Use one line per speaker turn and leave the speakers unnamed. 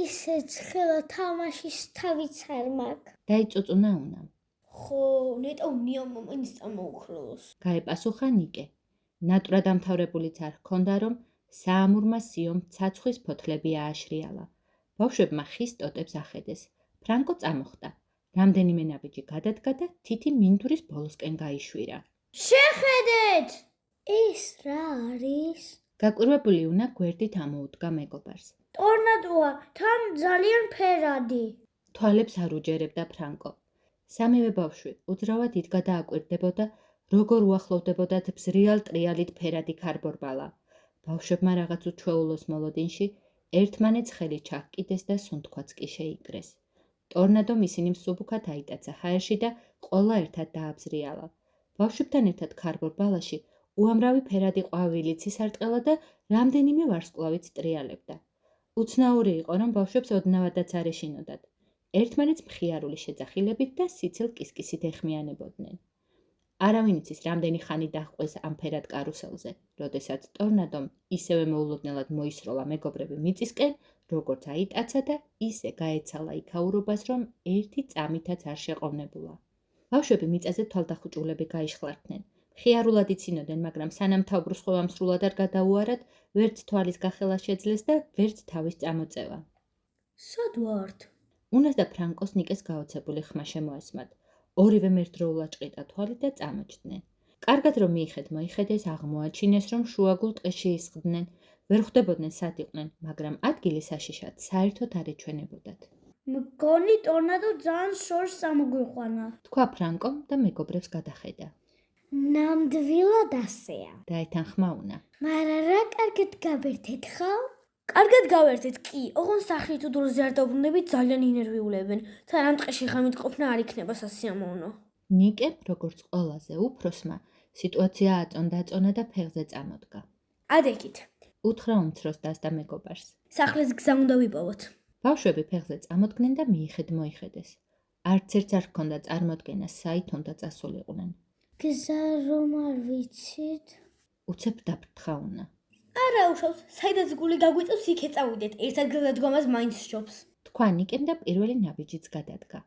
ისე ცხელა თამაშის თავიც არ მაქვს.
დაიწუწუნა უნამ.
ხო, ნეტა უნია მომენის წამოუხროს.
გაეპასუხა ნიკე. ნატვრა დამთავრებულიც არ ჰქონდა, რომ საამურმა სიომ ცაცხვის ფოთლები ააშრიალა. ბავშვებმა ხის ტოტებს ახედეს. ფრანკო წამოხდა. რამდენიმე ნაბიჯი გადადგა და თითი მინდურის ბოლოსკენ გაიშვირა.
შეხედეთ! ეს რა არის?
გაკვირვებული უნა გვერდით ამოუდგა მეგობარს.
ტორნადოა, თან ძალიან ფერადი.
თვალებს არ უჯერებდა ფრანკო. სამივე ბავშვი უძრავად იდგა და აკვირდებოდა, როგორ უახლოვდებოდათ ბზრიალ ტრიალით ფერადი ქარბორბალა. ბავშვებმა რაღაც უჩვეულოს მოლოდინში ერთმანეთს ხელი ჩაჰკიდეს და სუნთქვაც კი შეიკრეს. ტორნადომ ისინი მსუბუქად აიტაცა ჰაერში და ყოლა ერთად დააბზრიალა. ბავშვებთან ერთად ქარბორბალაში უამრავი ფერადი ყვავილიც ისარტყელა და რამდენიმე ვარსკვლავიც ტრიალებდა. უცნაური იყო, რომ ბავშვებს ოდნავადაც არ ეშინოდათ. ერთმანეთს მხიარული შეძახილებით და სიცილ კისკისით ეხმიანებოდნენ. არავინ იცის, რამდენი ხანი დაჰყვეს ამ ფერად კარუსელზე, როდესაც ტორნადომ ისევე მოულოდნელად მოისროლა მეგობრები მიწისკენ, როგორც აიტაცა და ისე გაეცალა იქაურობას, რომ ერთი წამითაც არ შეყოვნებულა. ბავშვები მიწაზე თვალდახუჭულები გაიშხლარდნენ. მხიარულად იცინოდნენ, მაგრამ სანამ თავბრუსხვევამ სრულად არ გადაუარათ, ვერც თვალის გახელა შეძლეს და ვერც თავის წამოწევა.
სად ვართ?
უნას და ფრანკოს ნიკეს გაოცებული ხმა შემოესმათ. ორივე მერდროულად ჭყიდა თვალი და წამოჭდნენ. კარგად რომ მიიხედ-მოიხედეს, აღმოაჩინეს, რომ შუაგულ ტყეში ისხდნენ, ვერ ხვდებოდნენ სად იყვნენ, მაგრამ ადგილი საშიშად საერთოდ არ ეჩვენებოდათ.
მგონი ტორნადო ძალიან შორს ამოგვიყვანა.
თქვა ფრანკომ და მეგობრებს გადახედა.
ნამდვილად ასეა.
დაეთანხმა უნა.
მარა რა კარგად გავერთეთ ხო?
კარგად გავერთეთ კი, ოღონდ სახლი თუ დროზე არ დაუბრუნდებით ძალიან ინერვიულებენ. თან ამ ტყეში ღამით ყოფნა არ იქნება სასიამოვნო.
ნიკემ, როგორც ყველაზე უფროსმა, სიტუაცია აწონდა-აწონა და ფეხზე წამოდგა.
ადექით.
უთხრა უმცროს დას და მეგობარს.
სახლის გზა უნდა ვიპოვოთ.
ბავშვები ფეხზე წამოდგნენ და მიიხედ-მოიხედეს. არც ერთს არ ჰქონდა წარმოდგენა, საით უნდა წასულიყვნენ.
გზა რომ არ ვიცით?
უცებ დაფრთხა უნა.
არა უშავს, საიდაც გული გაგვიწევს იქ ეწავიდეთ. ერთ ადგილად დგომას მაინც სჯობს.
თქვა ნიკემ და პირველი ნაბიჯიც გადადგა.